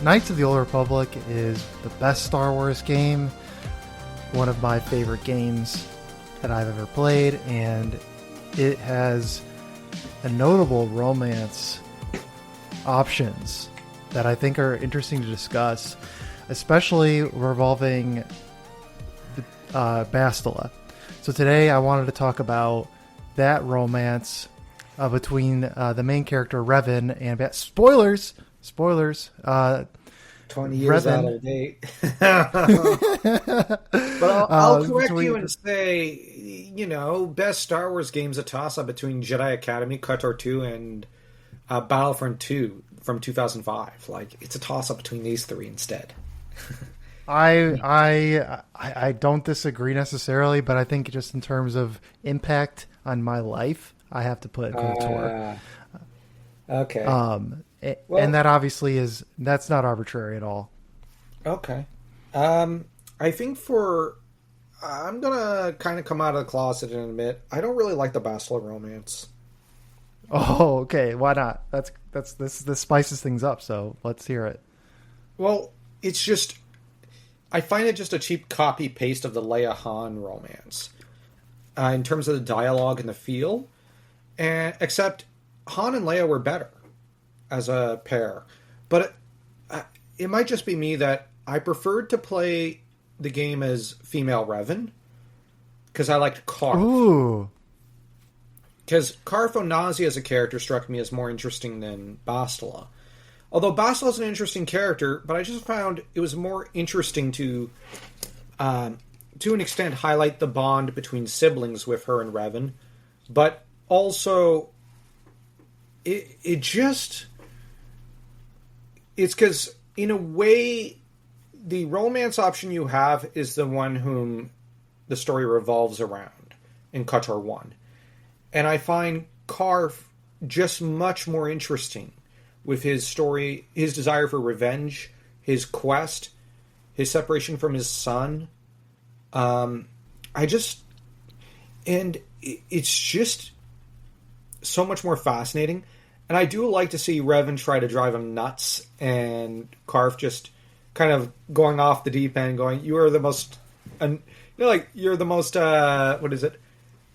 Knights of the Old Republic is the best Star Wars game, one of my favorite games that I've ever played, and it has a notable romance options that I think are interesting to discuss, especially revolving Bastila. So today I wanted to talk about that romance between the main character Revan and spoilers. 20 years Revan. out of date. But I'll correct you and say, best Star Wars game's a toss-up between Jedi Academy, KOTOR 2, and Battlefront 2 from 2005. Like, it's a toss-up between these three instead. I don't disagree necessarily, but I think just in terms of impact on my life, I have to put KOTOR. Okay. And that obviously that's not arbitrary at all. Okay. I think I'm gonna kind of come out of the closet and admit I don't really like the Bastila romance. Oh, okay. Why not? This spices things up. So let's hear it. Well, it's just I find it just a cheap copy paste of the Leia Han romance in terms of the dialogue and the feel, except Han and Leia were better as a pair. But it might just be me that I preferred to play the game as female Revan because I liked Karf. Ooh. Because Karf Onazi as a character struck me as more interesting than Bastila. Although Bastila is an interesting character, but I just found it was more interesting to an extent, highlight the bond between siblings with her and Revan. But also, it's because, in a way, the romance option you have is the one whom the story revolves around in KOTOR 1. And I find Karf just much more interesting with his story, his desire for revenge, his quest, his separation from his son. It's just so much more fascinating. And I do like to see Revan try to drive him nuts and Karf just kind of going off the deep end, going, you're the most,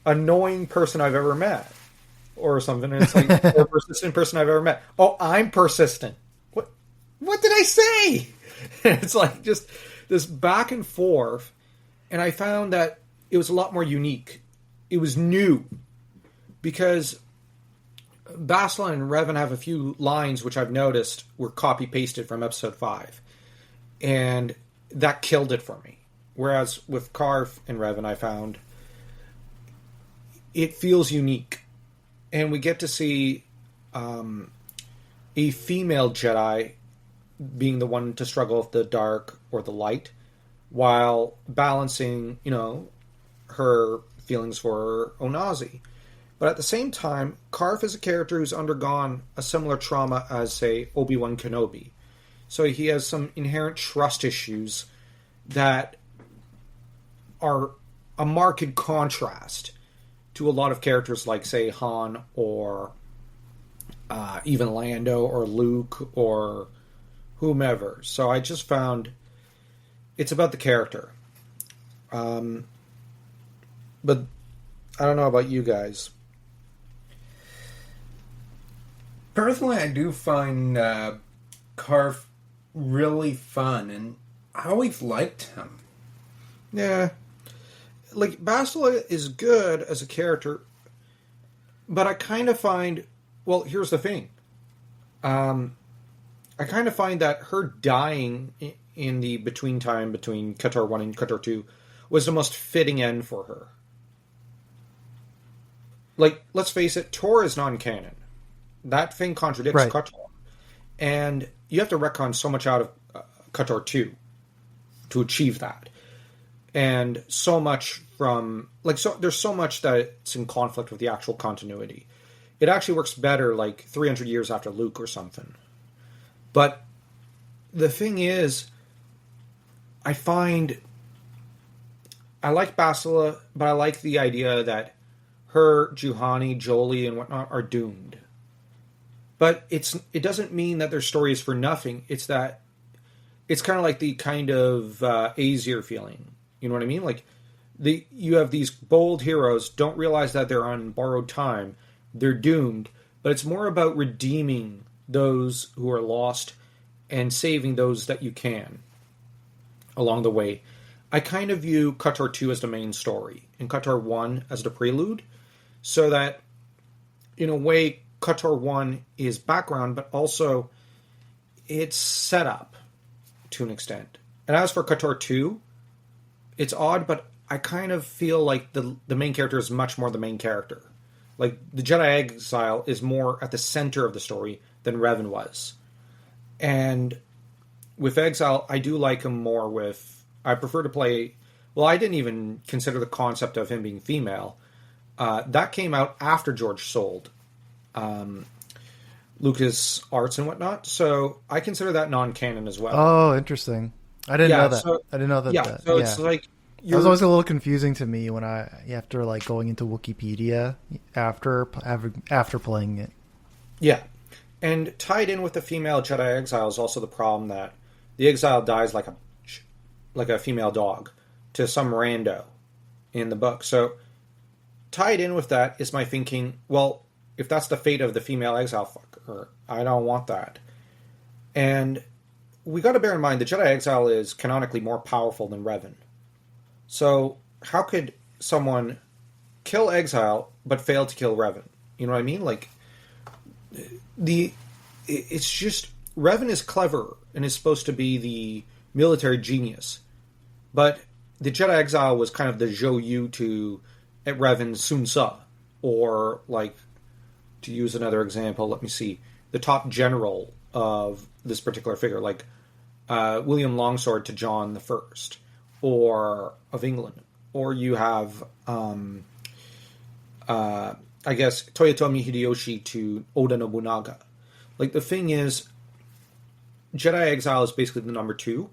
annoying person I've ever met. Or something. And it's like, the persistent person I've ever met. Oh, I'm persistent. What did I say? It's like just this back and forth. And I found that it was a lot more unique. It was new. Because Bastila and Revan have a few lines which I've noticed were copy-pasted from episode 5. And that killed it for me. Whereas with Karf and Revan, I found it feels unique. And we get to see a female Jedi being the one to struggle with the dark or the light, while balancing, her feelings for Onazi. But at the same time, Karf is a character who's undergone a similar trauma as, say, Obi-Wan Kenobi. So he has some inherent trust issues that are a marked contrast to a lot of characters like, say, Han or even Lando or Luke or whomever. So I just found it's about the character. But I don't know about you guys. Personally, I do find Karf really fun, and I always liked him. Yeah. Like, Bastila is good as a character, but I kind of find... Well, here's the thing. I kind of find that her dying in the between time between KOTOR 1 and KOTOR 2 was the most fitting end for her. Like, let's face it, Tor is non-canon. That thing contradicts KOTOR. And you have to retcon so much out of KOTOR 2 to achieve that. And so much from... there's so much that it's in conflict with the actual continuity. It actually works better, 300 years after Luke or something. But the thing is, I find... I like Bastila, but I like the idea that her, Juhani, Jolie, and whatnot are doomed. But it doesn't mean that their story is for nothing. It's that it's kind of like the kind of Aesir feeling. You know what I mean? Like you have these bold heroes, don't realize that they're on borrowed time, they're doomed, but it's more about redeeming those who are lost and saving those that you can along the way. I kind of view KOTOR 2 as the main story and KOTOR 1 as the prelude, so that in a way KOTOR 1 is background, but also it's set up to an extent. And as for KOTOR 2, it's odd, but I kind of feel like the main character is much more the main character. Like, the Jedi Exile is more at the center of the story than Revan was. And with Exile, I do like him more with... I prefer to play... Well, I didn't even consider the concept of him being female. That came out after George sold Lucas Arts and whatnot, so I consider that non-canon as well. Oh, interesting. I didn't know that. So, I didn't know that. Yeah, so it's like... It was always a little confusing to me when after like going into Wikipedia after playing it. Yeah, and tied in with the female Jedi Exile is also the problem that the Exile dies like a female dog to some rando in the book. So tied in with that is my thinking, well, if that's the fate of the female Exile fucker, I don't want that. And we got to bear in mind the Jedi Exile is canonically more powerful than Revan. So how could someone kill Exile but fail to kill Revan? You know what I mean? Like, it's just, Revan is clever and is supposed to be the military genius, but the Jedi Exile was kind of the Zhou Yu to Revan's Sun Tzu, or, like, to use another example, let me see, the top general of this particular figure, like William Longsword to John the First, or of England, or you have, I guess, Toyotomi Hideyoshi to Oda Nobunaga. Like, the thing is, Jedi Exile is basically the number 2,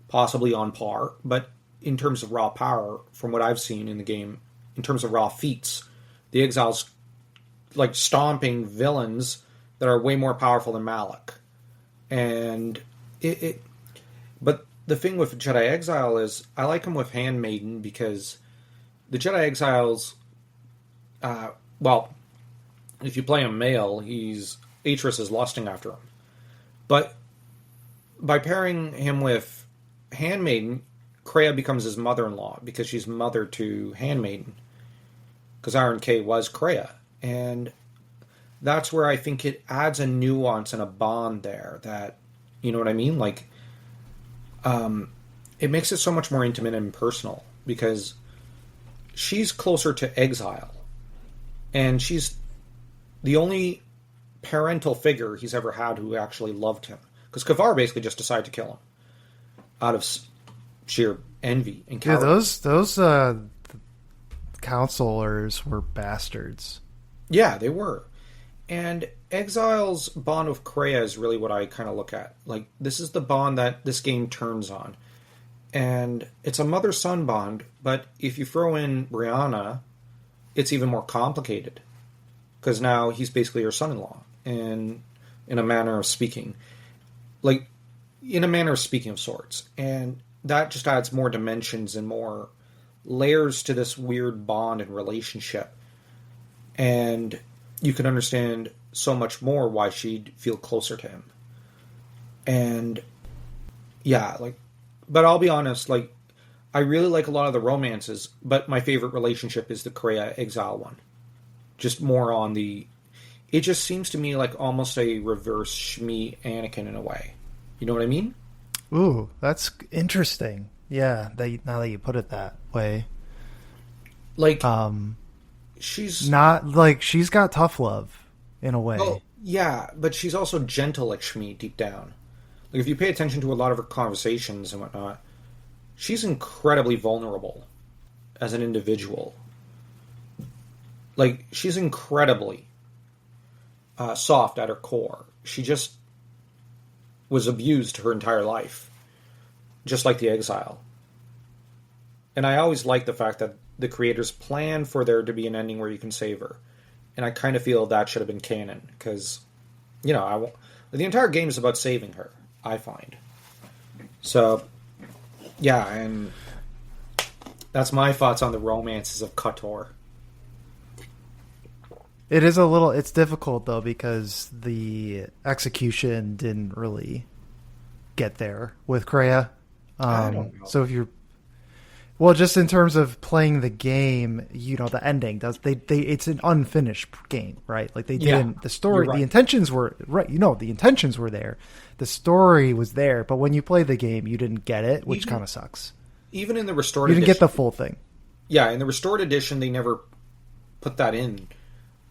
possibly on par, but in terms of raw power, from what I've seen in the game, in terms of raw feats, the Exile's like stomping villains that are way more powerful than Malak. And but the thing with Jedi Exile is, I like him with Handmaiden because the Jedi Exiles, well, if you play him male, Atris is lusting after him. But by pairing him with Handmaiden, Kreia becomes his mother-in-law because she's mother to Handmaiden. Because Iron K was Kreia. And that's where I think it adds a nuance and a bond there that, you know what I mean? Like, it makes it so much more intimate and personal because she's closer to Exile. And she's the only parental figure he's ever had who actually loved him. Because Kavar basically just decided to kill him out of sheer envy and cowardice. Yeah, those counselors were bastards. Yeah, they were. And Exile's bond with Kreia is really what I kind of look at. Like, this is the bond that this game turns on. And it's a mother-son bond, but if you throw in Brianna, it's even more complicated. Because now he's basically her son-in-law, and in a manner of speaking. Like, in a manner of speaking of sorts. And that just adds more dimensions and more layers to this weird bond and relationship. And you can understand so much more why she'd feel closer to him. And yeah, like, but I'll be honest, like, I really like a lot of the romances, but my favorite relationship is the Kreia Exile one. Just more on the, it just seems to me like almost a reverse Shmi Anakin in a way. You know what I mean? Ooh, that's interesting. Yeah, now that you put it that way. Like, she's not like, she's got tough love in a way. Oh, yeah, but she's also gentle like Shmi deep down. Like, if you pay attention to a lot of her conversations and whatnot, she's incredibly vulnerable as an individual. Like, she's incredibly soft at her core. She just was abused her entire life, just like the Exile. And I always like the fact that the creators plan for there to be an ending where you can save her. And I kind of feel that should have been canon, because, you know, the entire game is about saving her, I find. So, yeah, and that's my thoughts on the romances of KOTOR. It is a little. It's difficult though because the execution didn't really get there with Kreia. I don't know. So if you're well, just in terms of playing the game, the ending does it's an unfinished game, right? Like they didn't the story, you're right. the intentions were right. The intentions were there, the story was there, but when you play the game, you didn't get it, which kind of sucks. Even in the restored You didn't edition, get the full thing. Yeah, in the restored edition, they never put that in,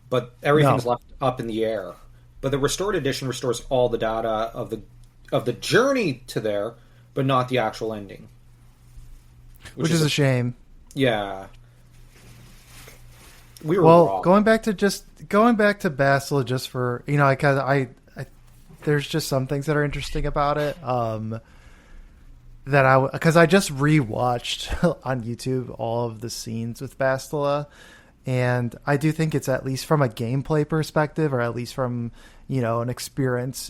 but everything's left up in the air. But the restored edition restores all the data of the journey to there, but not the actual ending. Which is a shame. Yeah. We were wrong. Going back to Bastila, just for because I there's just some things that are interesting about it. Because I just rewatched on YouTube all of the scenes with Bastila, and I do think it's, at least from a gameplay perspective, or at least from an experience,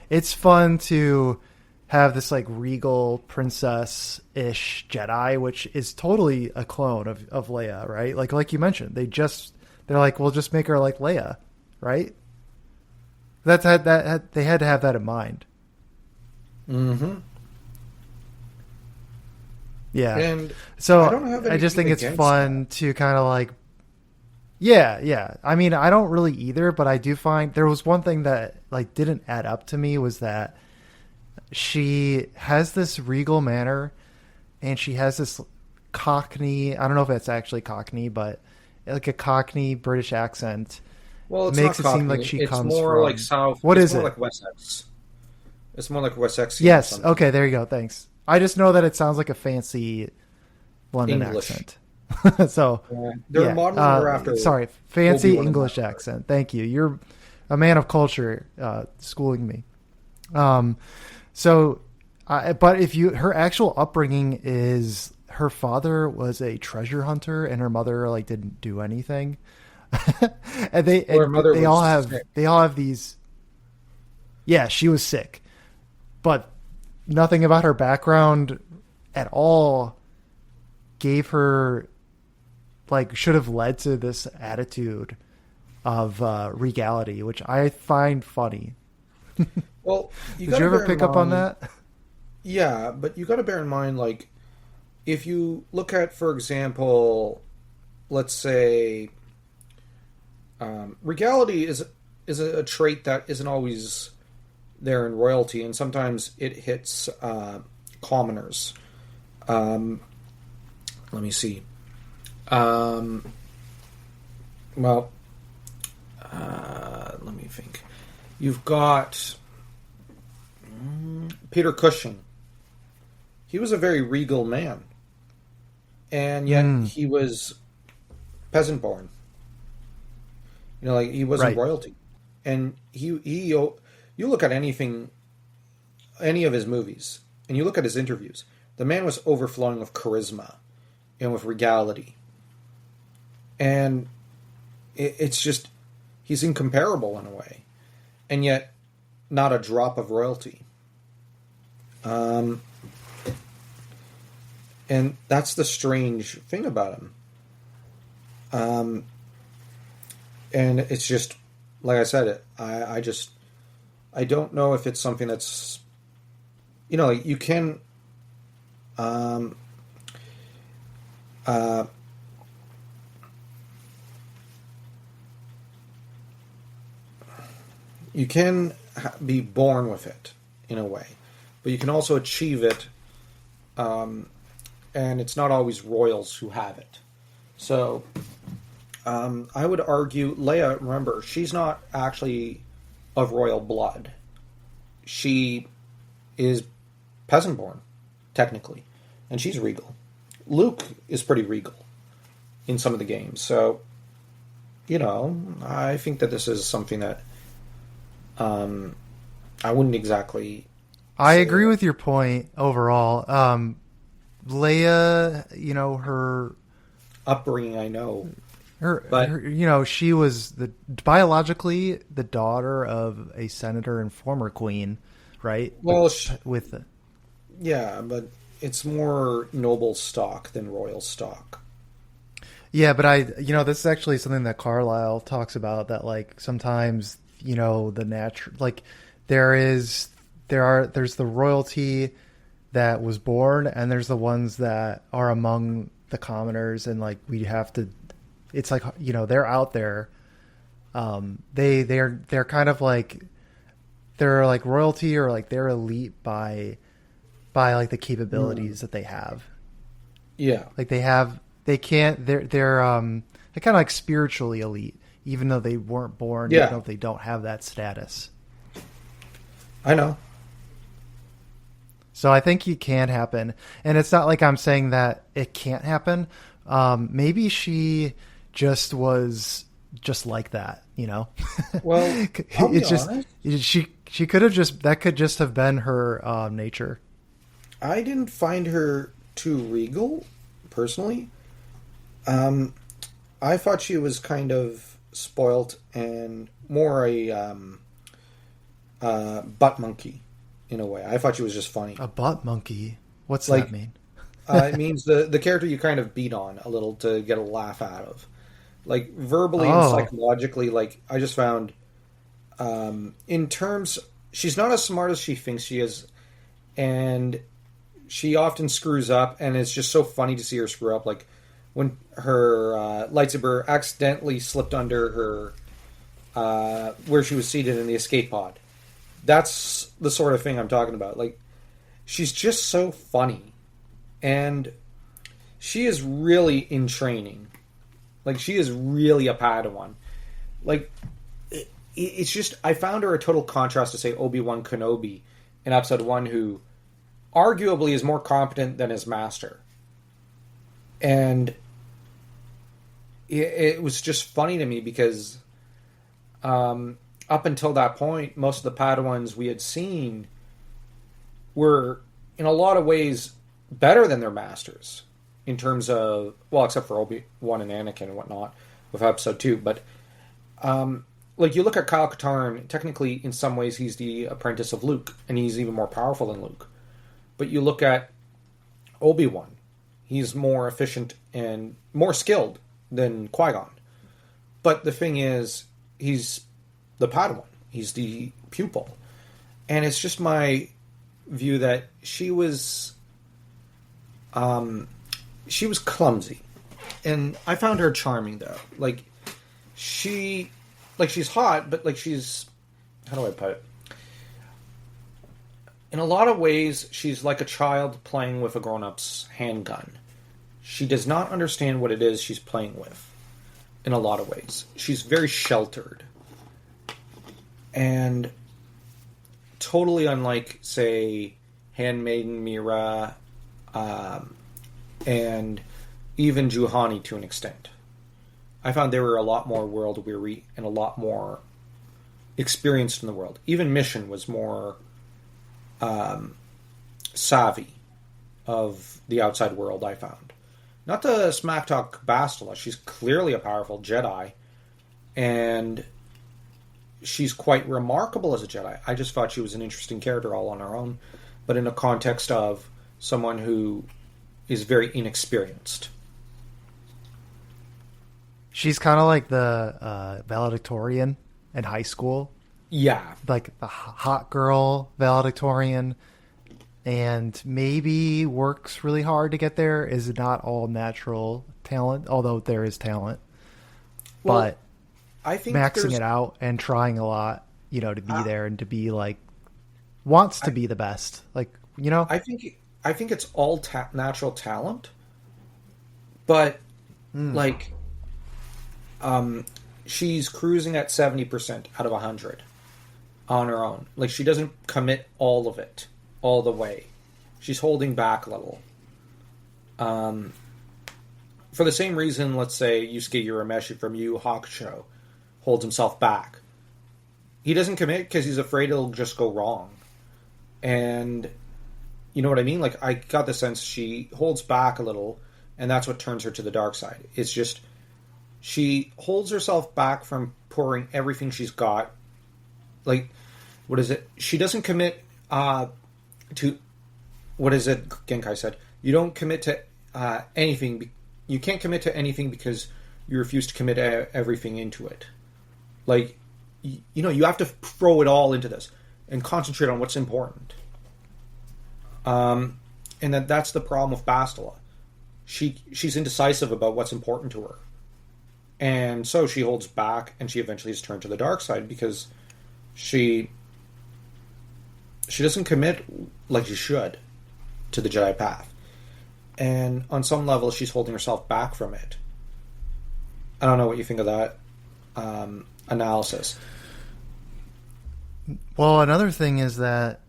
it's fun to have this like regal princess-ish Jedi, which is totally a clone of Leia, right? Like you mentioned, they're like, we'll just make her like Leia, right? They had to have that in mind. Mm-hmm. Yeah. And so I just think it's fun to kind of like, yeah. I mean, I don't really either, but I do find there was one thing that like didn't add up to me, was that she has this regal manner, and she has this Cockney, I don't know if it's actually Cockney, but like a Cockney British accent. Well, it makes it seem like she comes more from like South. What it's is more it? Like Wessex. It's more like Wessex. Yes. Okay. There you go. Thanks. I just know that it sounds like a fancy London English accent. So they're modeling her after. Sorry, fancy Obi-Wan English accent. Thank you. You're a man of culture, schooling me. But her actual upbringing is, her father was a treasure hunter and her mother like didn't do anything. And they all have these. Yeah, she was sick, but nothing about her background at all gave her, like, should have led to this attitude of regality, which I find funny. Well, did you ever pick up on that? Yeah, but you got to bear in mind, like, if you look at, for example, let's say, regality is a trait that isn't always there in royalty, and sometimes it hits commoners. Let me see. Let me think. You've got Peter Cushing. He was a very regal man, and yet he was peasant born. Like, he wasn't royalty, and he you look at any of his movies, and you look at his interviews. The man was overflowing with charisma and with regality, and it's just, he's incomparable in a way, and yet not a drop of royalty. And that's the strange thing about him. And it's just, like I said, I don't know if it's something that's, like, you can, you can be born with it in a way, but you can also achieve it, and it's not always royals who have it. So I would argue Leia, remember, she's not actually of royal blood. She is peasant born, technically, and she's regal. Luke is pretty regal in some of the games. So, I think that this is something that I wouldn't exactly... I agree with your point overall. Leia, her upbringing, I know. She was biologically the daughter of a senator and former queen, right? Well, Yeah, but it's more noble stock than royal stock. Yeah, but this is actually something that Carlisle talks about, that like sometimes, the natural, like there's the royalty that was born, and there's the ones that are among the commoners, and like we have to, it's like, they're out there. They're kind of like, they're like royalty, or like they're elite by like the capabilities that they have. Yeah. Like they're kind of like spiritually elite, even though they weren't born, Yeah. even though they don't have that status. I know. So I think it can happen. And it's not like I'm saying that it can't happen. Maybe she just was just like that, Well, I'll be it's just, honest. she could have just, that could just have been her nature. I didn't find her too regal, personally. I thought she was kind of spoilt and more a butt monkey in a way. I thought she was just funny. A butt monkey? What's Like, that mean? It means the character you kind of beat on a little to get a laugh out of. Like, verbally and Oh. psychologically, like, I just found, in terms, she's not as smart as she thinks she is, and she often screws up, and it's just so funny to see her screw up. Like, when her lightsaber accidentally slipped under her, where she was seated in the escape pod. That's the sort of thing I'm talking about. Like, she's just so funny. And she is really in training. Like, she is really a Padawan. Like, it's just, I found her a total contrast to, say, Obi-Wan Kenobi in Episode 1, who arguably is more competent than his master. And it was just funny to me because up until that point, most of the Padawans we had seen were, in a lot of ways, better than their masters in terms of, well, except for Obi-Wan and Anakin and whatnot with Episode 2. But, like, you look at Kyle Katarn, technically, in some ways, he's the apprentice of Luke, and he's even more powerful than Luke. But you look at Obi-Wan, he's more efficient and more skilled than Qui-Gon. But the thing is, he's the Padawan. He's the pupil. And it's just my view that she was clumsy. And I found her charming, though. Like, she's hot, but, like, she's, how do I put it? In a lot of ways, she's like a child playing with a grown-up's handgun. She does not understand what it is she's playing with, in a lot of ways. She's very sheltered. And totally unlike, say, Handmaiden Mira, and even Juhani to an extent. I found they were a lot more world-weary and a lot more experienced in the world. Even Mission was more savvy of the outside world, I found. Not to smack talk Bastila, she's clearly a powerful Jedi, and she's quite remarkable as a Jedi. I just thought she was an interesting character all on her own, but in a context of someone who is very inexperienced. She's kind of like the valedictorian in high school. Yeah. Like the hot girl valedictorian, and maybe works really hard to get there. Is not all natural talent, although there is talent. Well, but I think maxing it out and trying a lot, to be there and to be like, wants to be the best. Like, I think it's all natural talent, but like, she's cruising at 70% out of 100 on her own. Like, she doesn't commit all of it all the way. She's holding back a little. For the same reason, let's say Yusuke Urameshi from Yu Hakusho holds himself back. He doesn't commit because he's afraid it'll just go wrong. And you know what I mean? Like, I got the sense she holds back a little, and that's what turns her to the dark side. It's just, she holds herself back from pouring everything she's got. Like, what is it? She doesn't commit to what is it Genkai said? You don't commit to anything. You can't commit to anything because you refuse to commit everything into it. Like, you have to throw it all into this and concentrate on what's important. And that's the problem with Bastila. She's indecisive about what's important to her. And so she holds back, and she eventually is turned to the dark side because she doesn't commit like she should to the Jedi path. And on some level, she's holding herself back from it. I don't know what you think of that analysis. Well, another thing is that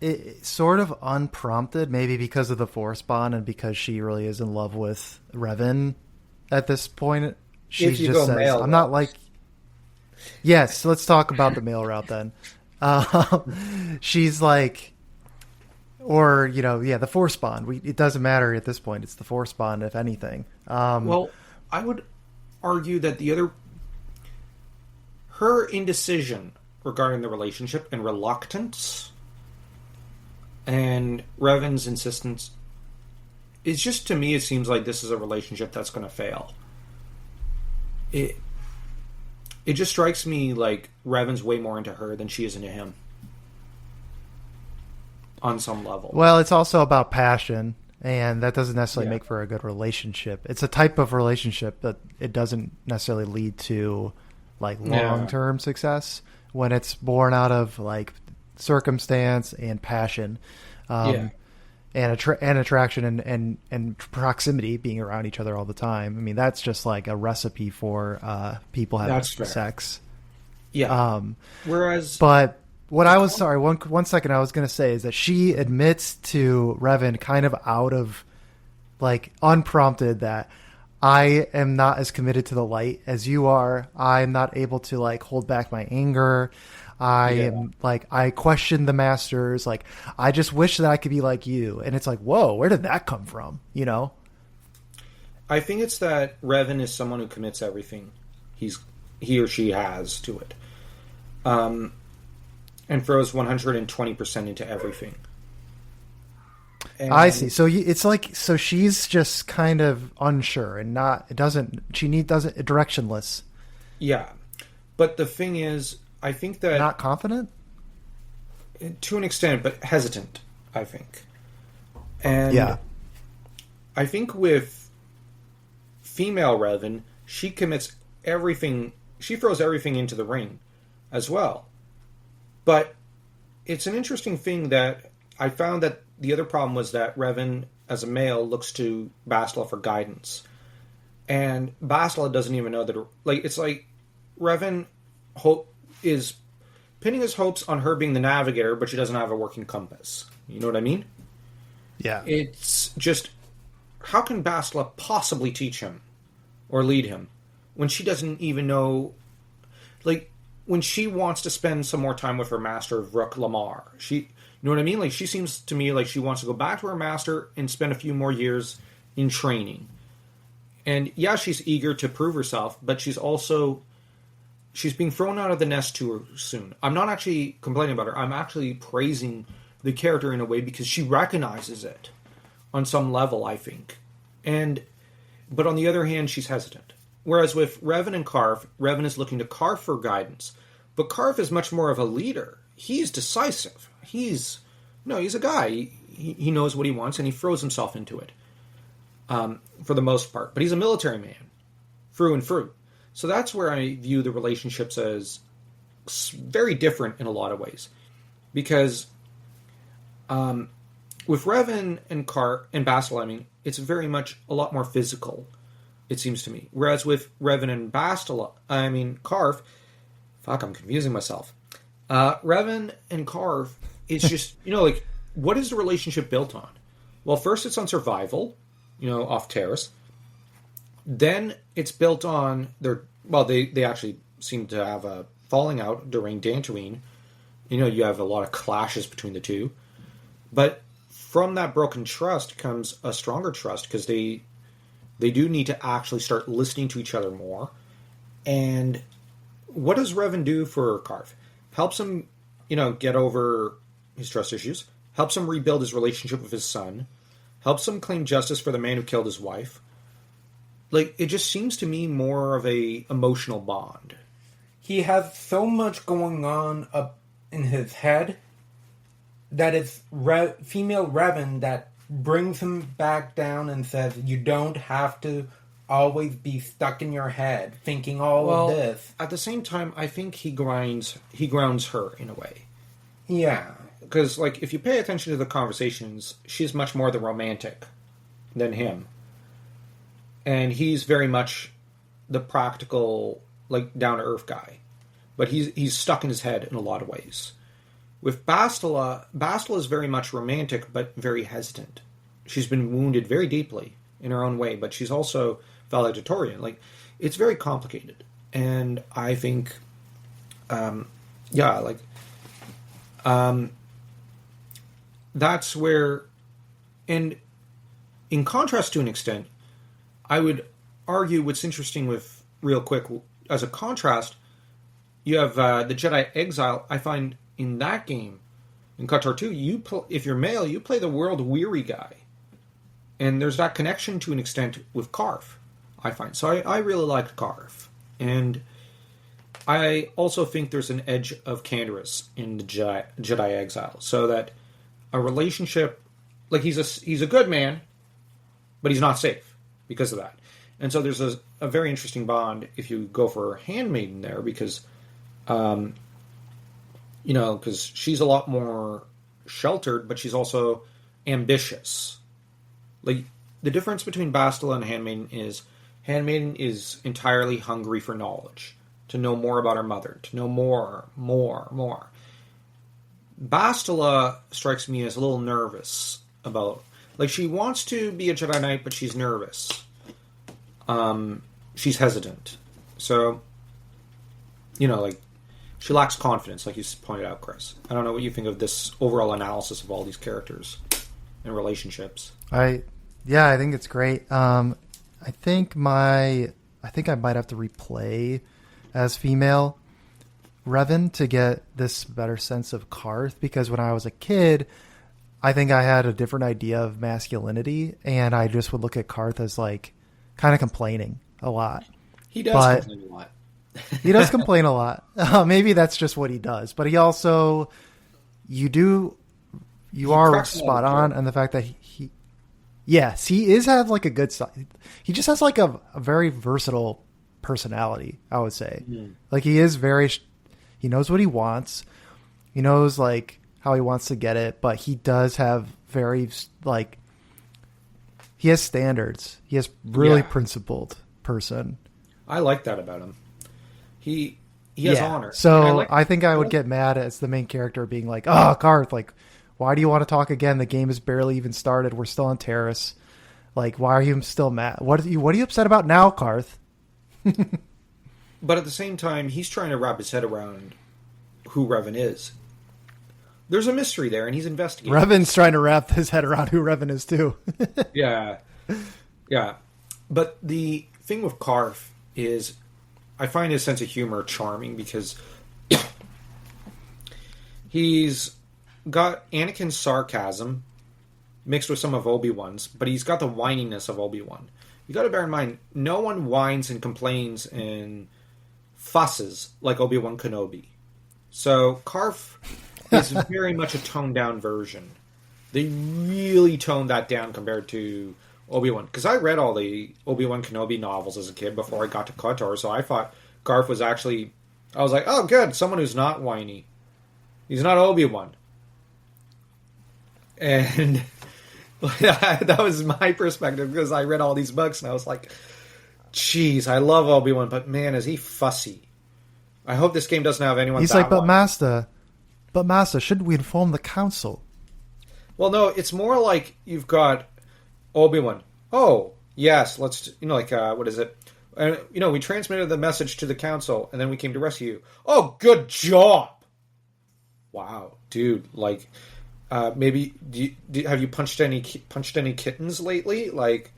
it sort of unprompted, maybe because of the Force bond and because she really is in love with Revan at this point. She If you just go says, male I'm not route. like... Yes, let's talk about the male route then. She's like... Or, the Force bond. It doesn't matter at this point. It's the Force bond, if anything. Well, I would argue that her indecision regarding the relationship and reluctance and Revan's insistence is just, to me, it seems like this is a relationship that's going to fail. It just strikes me like Revan's way more into her than she is into him. On some level. Well, it's also about passion, and that doesn't necessarily make for a good relationship. It's a type of relationship that it doesn't necessarily lead to like long-term success when it's born out of like circumstance and passion, and attraction and proximity, being around each other all the time. I mean, that's just like a recipe for people having sex. Yeah. Whereas, but what I was one second I was going to say is that she admits to Revan kind of out of like unprompted that I am not as committed to the light as you are. I'm not able to like hold back my anger. I question the masters. Like, I just wish that I could be like you. And it's like, whoa, where did that come from? I think it's that Revan is someone who commits everything he or she has to it. And throws 120% into everything. And I see. So it's like, so she's just kind of unsure and directionless. Yeah. But the thing is, I think that... Not confident? To an extent, but hesitant, I think. And I think with female Revan, she commits everything, she throws everything into the ring as well. But it's an interesting thing that I found that the other problem was that Revan, as a male, looks to Bastila for guidance. And Bastila doesn't even know that... Like, it's like Revan is pinning his hopes on her being the navigator, but she doesn't have a working compass. You know what I mean? Yeah. It's just... How can Bastila possibly teach him or lead him when she doesn't even know... Like... When she wants to spend some more time with her master, Rook Lamar, you know what I mean? Like, she seems to me like she wants to go back to her master and spend a few more years in training. And yeah, she's eager to prove herself, but she's being thrown out of the nest too soon. I'm not actually complaining about her. I'm actually praising the character in a way because she recognizes it on some level, I think. But on the other hand, she's hesitant. Whereas with Revan and Karf, Revan is looking to Karf for guidance. But Karf is much more of a leader. He's decisive. He's a guy. He knows what he wants, and he throws himself into it for the most part. But he's a military man, through and through. So that's where I view the relationships as very different in a lot of ways. Because with Revan and Bastila, it's very much a lot more physical, it seems to me. Whereas with Revan and Bastila, Karf, I'm confusing myself. Revan and Karf, it's just, what is the relationship built on? Well, first it's on survival, off Terrace. Then it's built on they actually seem to have a falling out during Dantooine. You have a lot of clashes between the two. But from that broken trust comes a stronger trust because they do need to actually start listening to each other more. And what does Revan do for Karf? Helps him, get over his trust issues. helps him rebuild his relationship with his son, helps him claim justice for the man who killed his wife. Like, it just seems to me more of a emotional bond. He has so much going on up in his head that it's female Revan that brings him back down and says, you don't have to always be stuck in your head thinking all of this. At the same time, I think he grounds her in a way. Yeah. Because, like, if you pay attention to the conversations, she's much more the romantic than him. And he's very much the practical, like, down-to-earth guy. But he's stuck in his head in a lot of ways. With Bastila is very much romantic, but very hesitant. She's been wounded very deeply in her own way, but she's also valedictorian. Like, it's very complicated. And I think, that's where, and in contrast to an extent, I would argue what's interesting with, real quick, as a contrast, you have the Jedi Exile. I find in that game, in KOTOR 2, if you're male, you play the world-weary guy. And there's that connection to an extent with Karf, I find. So I really liked Karf. And I also think there's an edge of Canderous in the Jedi Exile. So that a relationship, like he's a good man, but he's not safe because of that. And so there's a very interesting bond if you go for Handmaiden there, because, because she's a lot more sheltered, but she's also ambitious. Like, the difference between Bastila and Handmaiden is entirely hungry for knowledge, to know more about her mother, to know more. Bastila strikes me as a little nervous about, like, she wants to be a Jedi Knight, but she's nervous. She's hesitant. So, she lacks confidence, like you pointed out, Chris. I don't know what you think of this overall analysis of all these characters and relationships. I think it's great. I think I might have to replay as female Revan to get this better sense of Karth, because when I was a kid, I think I had a different idea of masculinity, and I just would look at Karth as, like, kind of complaining a lot. He does complain a lot. He does complain a lot. Maybe that's just what he does. But he also, you are spot on, and the fact that he have like a good side. He just has like a very versatile personality, I would say. Mm. Like, he knows what he wants. He knows, like, how he wants to get it, but he does have very, like, he has standards. He has really principled person. I like that about him. He has honor. So I think I would get mad as the main character being like, "Oh, Karth, like, why do you want to talk again? The game has barely even started. We're still on Terrace. Like, why are you still mad? What are you upset about now, Karth?" But at the same time, he's trying to wrap his head around who Revan is. There's a mystery there, and he's investigating. Revan's trying to wrap his head around who Revan is too. Yeah. But the thing with Karth is, I find his sense of humor charming, because he's got Anakin's sarcasm mixed with some of Obi-Wan's, but he's got the whininess of Obi-Wan. You got to bear in mind, no one whines and complains and fusses like Obi-Wan Kenobi. So Karth is very much a toned-down version. They really toned that down compared to Obi-Wan. Because I read all the Obi-Wan Kenobi novels as a kid before I got to KOTOR, so I thought Karth was actually... I was like, oh, good, someone who's not whiny. He's not Obi-Wan. And that was my perspective, because I read all these books, and I was like, geez, I love Obi-Wan, but man, is he fussy. I hope this game doesn't have anyone... He's like, but Master, shouldn't we inform the council? Well, no, it's more like you've got Obi-Wan. Oh, yes, let's, what is it? And, we transmitted the message to the council, and then we came to rescue you. Oh, good job! Wow, dude, like, maybe, have you punched any kittens lately? Like,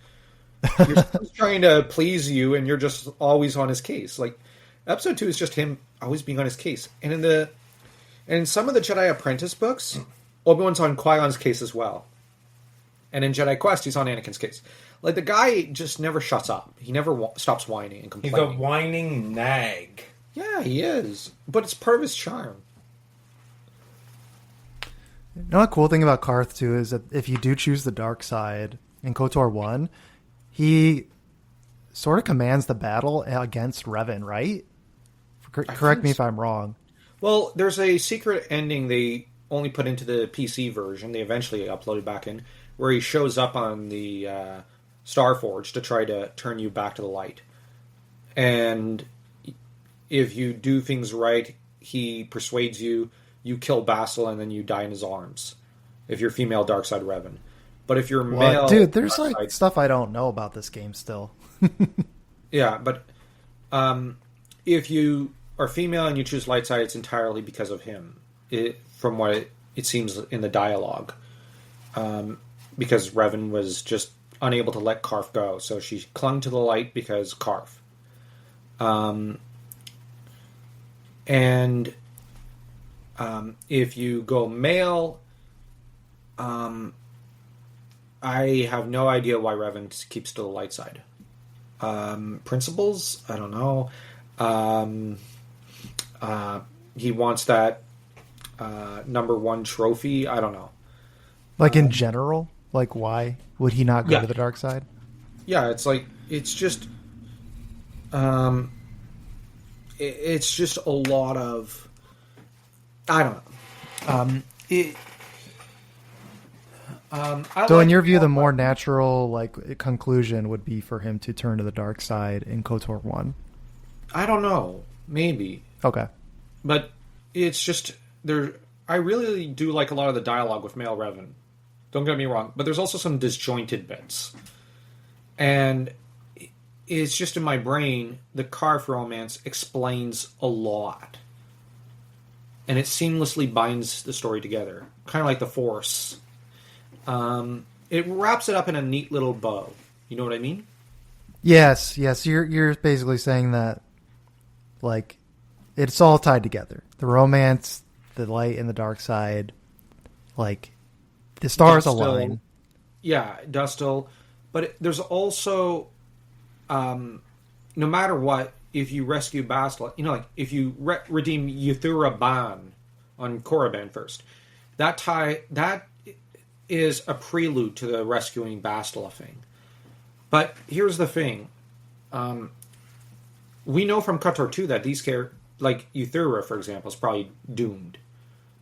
you're just trying to please you, and you're just always on his case. Like, episode 2 is just him always being on his case. And in some of the Jedi Apprentice books, Obi-Wan's on Qui-Gon's case as well. And in Jedi Quest, he's on Anakin's case. Like, the guy just never shuts up. He never stops whining and He's complaining. a whining nag. Yeah, he is. But it's part of his charm. You know, a cool thing about Karth too is that if you do choose the dark side in KOTOR 1, he sort of commands the battle against Revan, right? Correct me if I'm wrong. Well, there's a secret ending they only put into the PC version. They eventually uploaded back in, where he shows up on the Starforge to try to turn you back to the light. And if you do things right, he persuades you, you kill Bastila, and then you die in his arms. If you're female dark side Revan. But if you're male... Dude, there's like side, stuff I don't know about this game still. yeah, but if you are female and you choose light side, it's entirely because of him. From what it seems in the dialogue. Because Revan was just unable to let Karf go. So she clung to the light because Karf. And if you go male, I have no idea why Revan keeps to the light side. Principles? I don't know. He wants that #1 trophy. I don't know. Like in general? Like why would he not go to the dark side? Yeah, it's like, it's just it's just a lot of, I don't know. So in your view, the more natural like conclusion would be for him to turn to the dark side in KOTOR 1? I don't know. Maybe. Okay. But it's just, I really do like a lot of the dialogue with male Revan. Don't get me wrong. But there's also some disjointed bits. And it's just in my brain, the Karf romance explains a lot. And it seamlessly binds the story together. Kind of like the Force. It wraps it up in a neat little bow. You know what I mean? Yes. You're basically saying that, like, it's all tied together. The romance, the light and the dark side, like, the stars align. Yeah, Dustil. But there's also, no matter what, if you rescue Bastila, you know, like, if you redeem Yuthura Ban on Korriban first, that is a prelude to the rescuing Bastila thing. But here's the thing. We know from KOTOR 2 that these characters, like Yuthura, for example, is probably doomed.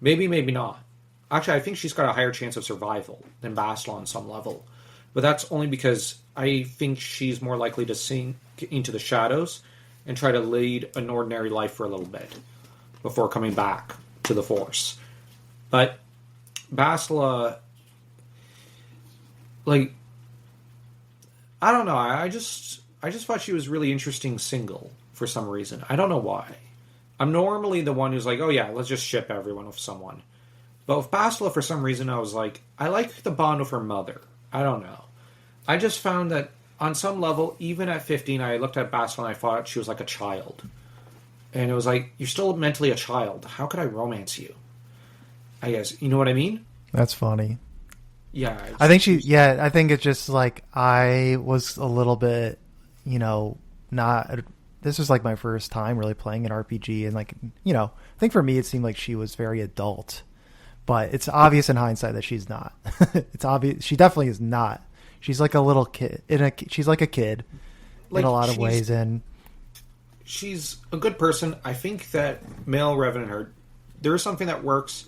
Maybe not. Actually, I think she's got a higher chance of survival than Bastila on some level. But that's only because I think she's more likely to sink into the shadows and try to lead an ordinary life for a little bit before coming back to the Force. But Bastila, like, I don't know. I just thought she was really interesting single for some reason. I don't know why. I'm normally the one who's like, oh yeah, let's just ship everyone with someone. But with Bastila, for some reason, I was like, I like the bond with her mother. I don't know. I just found that on some level, even at 15, I looked at Bastila and I thought she was like a child. And it was like, you're still mentally a child. How could I romance you? I guess, you know what I mean? That's funny. Yeah. I think I think it's just like, I was a little bit, you know, this was like my first time really playing an RPG. And like, you know, I think for me, it seemed like she was very adult. But it's obvious in hindsight that she's not. It's obvious. She definitely is not. She's like a little kid. She's like a kid in a lot of ways. And she's a good person. I think that male Revan and her, there is something that works,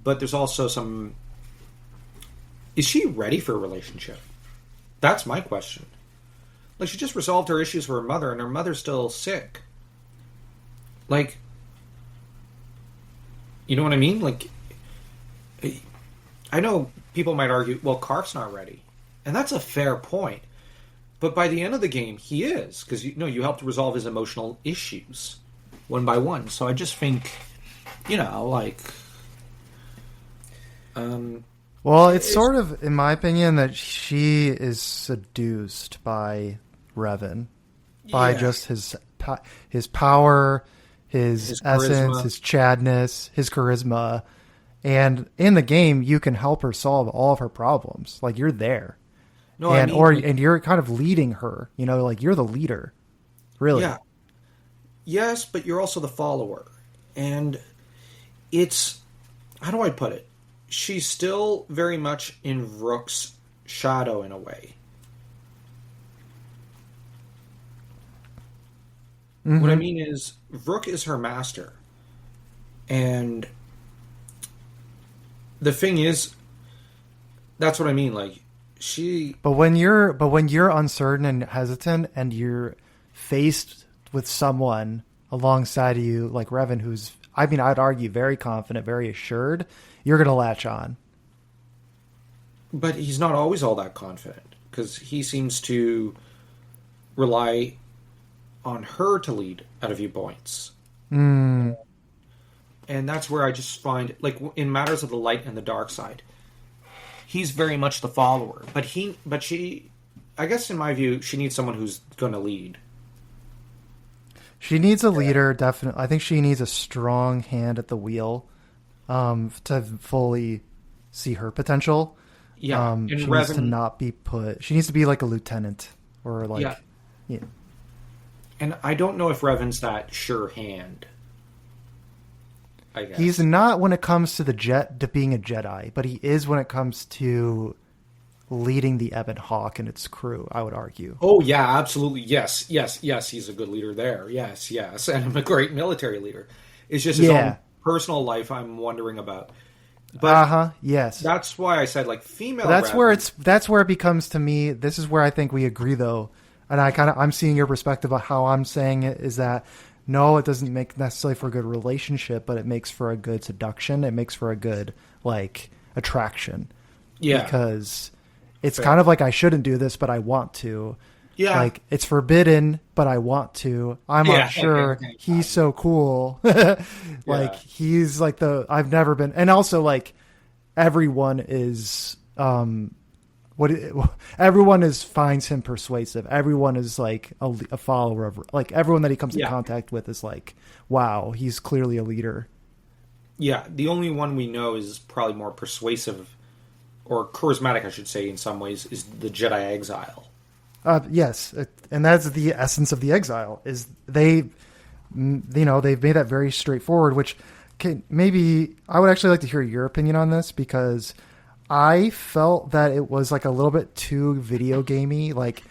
but there's also some... Is she ready for a relationship? That's my question. Like, she just resolved her issues with her mother, and her mother's still sick. Like, you know what I mean? Like, I know people might argue, well, Karf's not ready. And that's a fair point. But by the end of the game, he is. Because, you helped resolve his emotional issues one by one. So I just think, like... well, it's sort of, in my opinion, that she is seduced by Revan. By just his power, his essence, charisma. his chadness, his charisma. And in the game, you can help her solve all of her problems. Like, you're there. No, and I mean, and you're kind of leading her, like you're the leader. Really. yeah. Yes, but you're also the follower. And it's, how do I put it? She's still very much in Rook's shadow in a way. Mm-hmm. What I mean is, Rook is her master. And the thing is, that's what I mean. Like, But when you're uncertain and hesitant, and you're faced with someone alongside of you, like Revan, who's, I mean, I'd argue very confident, very assured, you're gonna latch on. But he's not always all that confident, because he seems to rely on her to lead at a few points. Mm. And that's where I just find, like, in matters of the light and the dark side, he's very much the follower. But she, I guess in my view, she needs someone who's going to lead. She needs a leader, definitely. I think she needs a strong hand at the wheel to fully see her potential. Yeah, she needs to not be put. She needs to be like a lieutenant or like. Yeah. Yeah. And I don't know if Revan's that sure hand. I guess He's not when it comes to to being a Jedi, but he is when it comes to leading the Ebon Hawk and its crew, I would argue. Oh yeah, absolutely. Yes. He's a good leader there. Yes, and a great military leader. It's just his own personal life I'm wondering about. But yes. That's why I said, like, female. That's where it becomes, to me. This is where I think we agree, though, and I'm seeing your perspective of how I'm saying it is that. No, it doesn't make necessarily for a good relationship, but it makes for a good seduction. It makes for a good, like, attraction. Yeah. Because it's kind of like, I shouldn't do this, but I want to. Yeah. Like, it's forbidden, but I want to. I'm not sure. He's so cool. Like, he's like I've never been. And also, like, everyone is, everyone finds him persuasive. Everyone is like a follower of, like, everyone that he comes in contact with is like, wow, he's clearly a leader. Yeah, the only one we know is probably more persuasive or charismatic, I should say, in some ways, is the Jedi Exile. Yes, and that's the essence of the Exile. Is they've made that very straightforward. Which maybe I would actually like to hear your opinion on this, because I felt that it was like a little bit too video gamey. Like,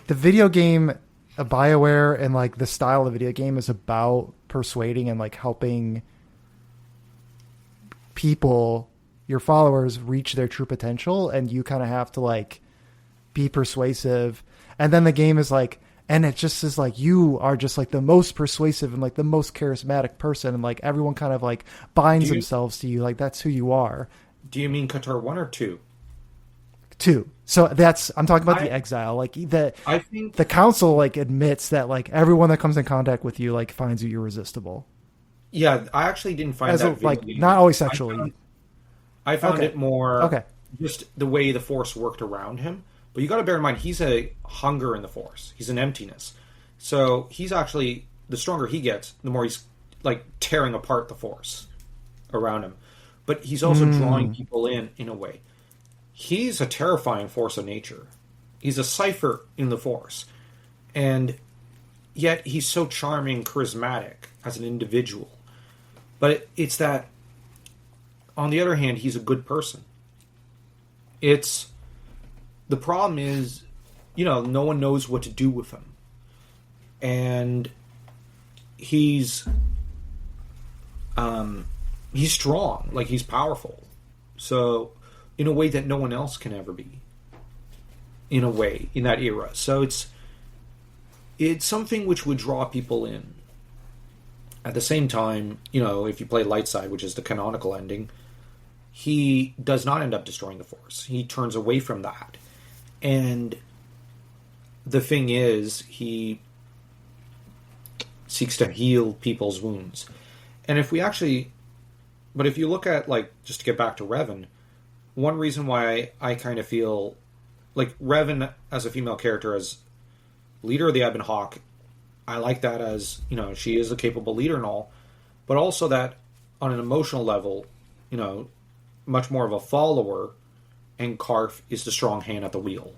the video game, BioWare, and like the style of the video game is about persuading and like helping people, your followers, reach their true potential, and you kind of have to like be persuasive. And then the game is like, and it just is like, you are just like the most persuasive and like the most charismatic person, and like everyone kind of like binds themselves to you, like that's who you are. Do you mean Qatar 1 or 2? 2. So I'm talking about the Exile. Like, I think the council like admits that like everyone that comes in contact with you like finds you irresistible. Yeah, I actually didn't find that like not always sexually. I found it more just the way the Force worked around him. But you got to bear in mind, he's a hunger in the Force. He's an emptiness. So he's actually, the stronger he gets, the more he's like tearing apart the Force around him. But he's also drawing people in a way. He's a terrifying force of nature. He's a cipher in the Force. And yet he's so charming, charismatic as an individual. But it's that, on the other hand, he's a good person. The problem is, no one knows what to do with him. And he's strong, like he's powerful. So, in a way that no one else can ever be. In a way, in that era. So it's something which would draw people in. At the same time, if you play Light Side, which is the canonical ending, he does not end up destroying the Force. He turns away from that. And the thing is, he seeks to heal people's wounds. And if you look at, like, just to get back to Revan, one reason why I kind of feel like Revan as a female character, as leader of the Ebon Hawk, I like that as, she is a capable leader and all, but also that on an emotional level, much more of a follower, and Karth is the strong hand at the wheel,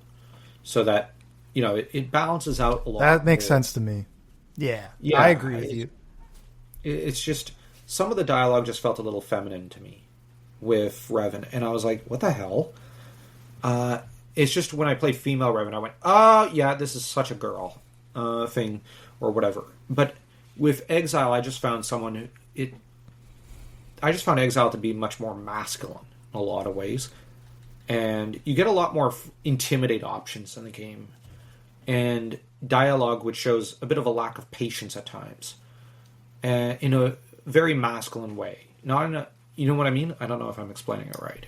so that it balances out a lot. That makes sense to me. Yeah, I agree with you. It's just some of the dialogue just felt a little feminine to me with Revan, and I was like, what the hell? It's just when I played female Revan, I went, oh yeah, this is such a girl thing or whatever. But with Exile, I just found Exile to be much more masculine in a lot of ways, and you get a lot more intimidate options in the game, and dialogue which shows a bit of a lack of patience at times, in a very masculine way. Not in a, you know what I mean? I don't know if I'm explaining it right.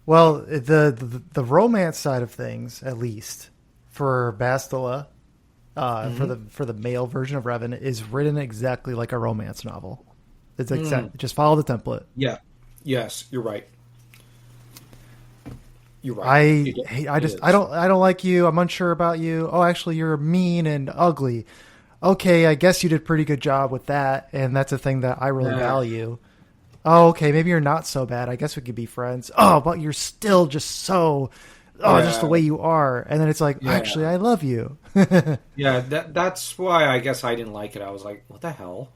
Well, the romance side of things, at least for Bastila, for the male version of Revan, is written exactly like a romance novel. It's just follow the template. Yeah. Yes, you're right. You're right. I don't like you. I'm unsure about you. Oh, actually, you're mean and ugly. Okay, I guess you did a pretty good job with that, and that's a thing that I really value. Oh, okay, maybe you're not so bad. I guess we could be friends. Oh, but you're still just so... just the way you are. And then it's like, actually, I love you. Yeah, that's why I guess I didn't like it. I was like, what the hell?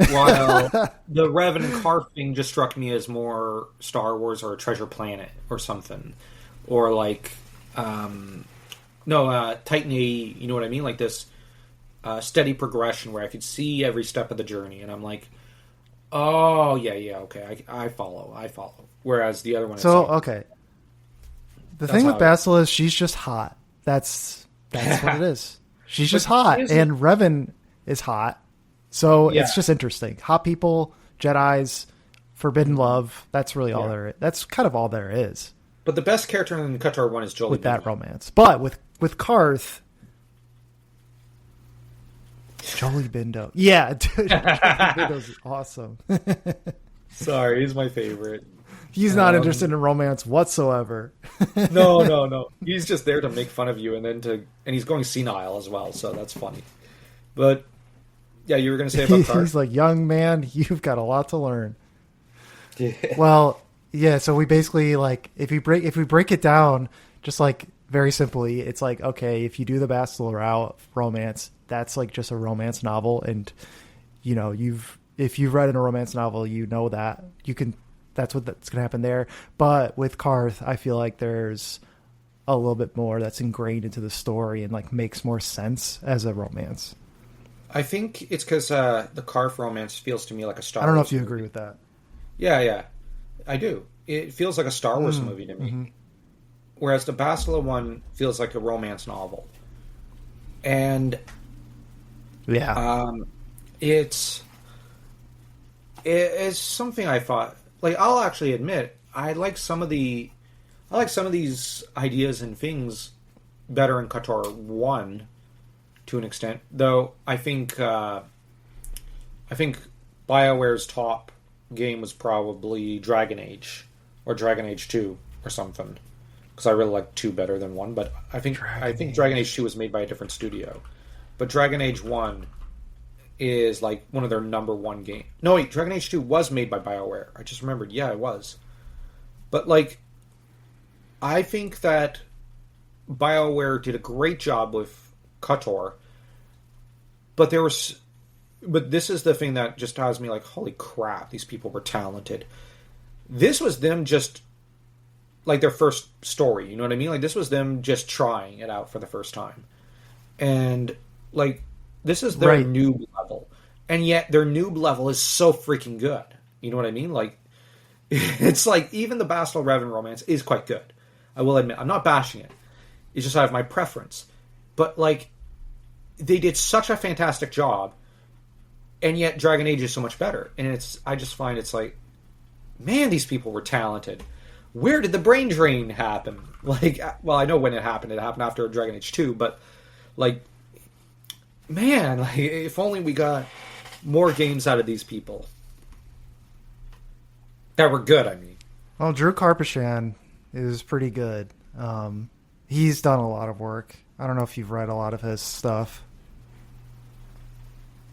While the Revan and Karth thing just struck me as more Star Wars or Treasure Planet or something. Or like... Titan A, you know what I mean? Like this steady progression where I could see every step of the journey. And I'm like... Oh, yeah, okay. I follow. Whereas the other one... okay. The thing with Bastila is she's just hot. That's what it is. She's just hot. And Revan is hot. So it's just interesting. Hot people, Jedis, forbidden love. That's really all there is. That's kind of all there is. But the best character in KOTOR 1 is Jolie with that romance. But with Karth... Jolie Bindo. Yeah, dude. Jolie Bindo's awesome. Sorry, he's my favorite. He's not interested in romance whatsoever. No. He's just there to make fun of you and he's going senile as well, so that's funny. But yeah, you were going to say about Karth? He's like, young man, you've got a lot to learn. Yeah. Well, yeah, so we basically like if we break it down just like very simply, it's like, okay, if you do the Bastila route romance, that's like just a romance novel, and if you've read in a romance novel, that that's what's going to happen there. But with Karth, I feel like there's a little bit more that's ingrained into the story and like makes more sense as a romance. I think it's because the Karth romance feels to me like a Star Wars. I don't know if you agree with that. Yeah, I do. It feels like a Star Wars movie to me. Mm-hmm. Whereas the Bastila one feels like a romance novel. And it's something I thought, like, I'll actually admit I like some of these ideas and things better in KOTOR 1 to an extent, though I think BioWare's top game was probably Dragon Age or Dragon Age 2 or something, because I really like 2 better than 1, but I think Dragon Age 2 was made by a different studio. But Dragon Age 1 is like one of their number 1 games. No, wait, Dragon Age 2 was made by BioWare. I just remembered. Yeah, it was. But like, I think that BioWare did a great job with KOTOR. But this is the thing that just has me like, holy crap, these people were talented. This was them just like their first story, you know what I mean? Like, this was them just trying it out for the first time. And like, this is their noob level. And yet their noob level is so freaking good. You know what I mean? Like, it's like, even the Bastila Revan romance is quite good. I will admit, I'm not bashing it. It's just I have my preference. But like, they did such a fantastic job, and yet Dragon Age is so much better. And I just find it's like, man, these people were talented. Where did the brain drain happen? Like, well, I know when it happened. It happened after Dragon Age 2, but like, man, like, if only we got more games out of these people that were good. I mean, well, Drew Karpyshyn is pretty good. He's done a lot of work. I don't know if you've read a lot of his stuff.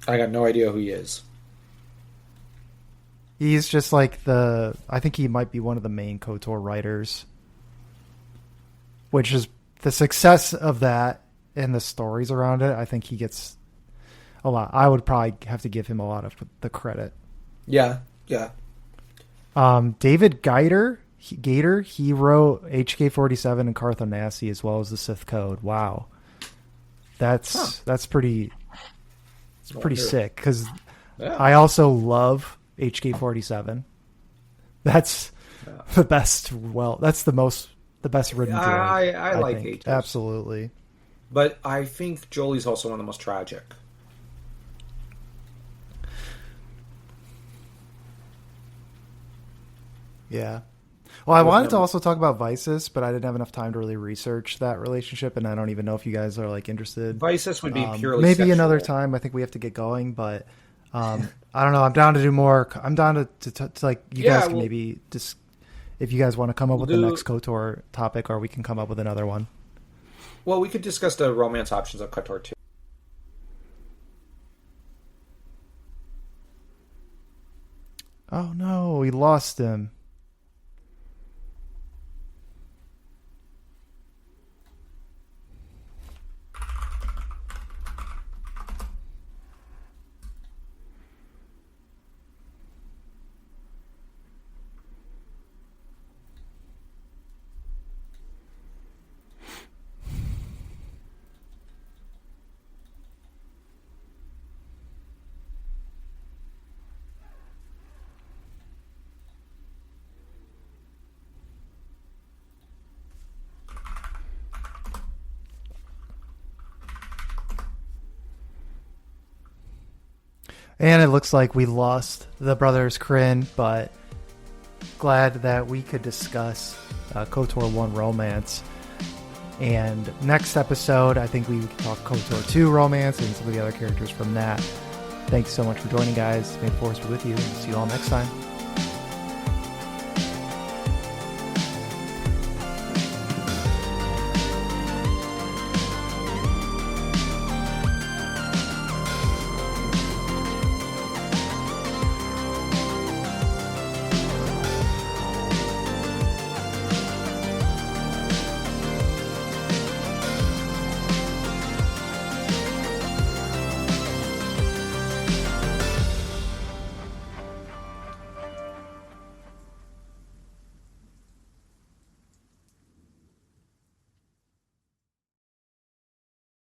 I got no idea who he is. He's just like I think he might be one of the main KOTOR writers, which is the success of that and the stories around it. I think he gets a lot. I would probably have to give him a lot of the credit. Yeah, yeah. David Gator, he wrote HK-47 and Carth Onasi as well as the Sith Code. Wow. That's pretty sick, because I also love HK-47. That's the best. Well, that's the best written droid. I like Atos. Absolutely. But I think Jolie's also one of the most tragic. Yeah. Well, I wanted to also talk about Vices, but I didn't have enough time to really research that relationship, and I don't even know if you guys are like interested. Vices would be purely maybe sexual. Another time. I think we have to get going, but I don't know. I'm down to do more. I'm down to like you guys can maybe just if you guys want to come up with the next KOTOR topic, or we can come up with another one. Well, we could discuss the romance options of KOTOR too. Oh no, we lost him. And it looks like we lost the Brothers Krynn, but glad that we could discuss KOTOR 1 romance. And next episode, I think we can talk KOTOR 2 romance and some of the other characters from that. Thanks so much for joining, guys. May the Force be with you. See you all next time.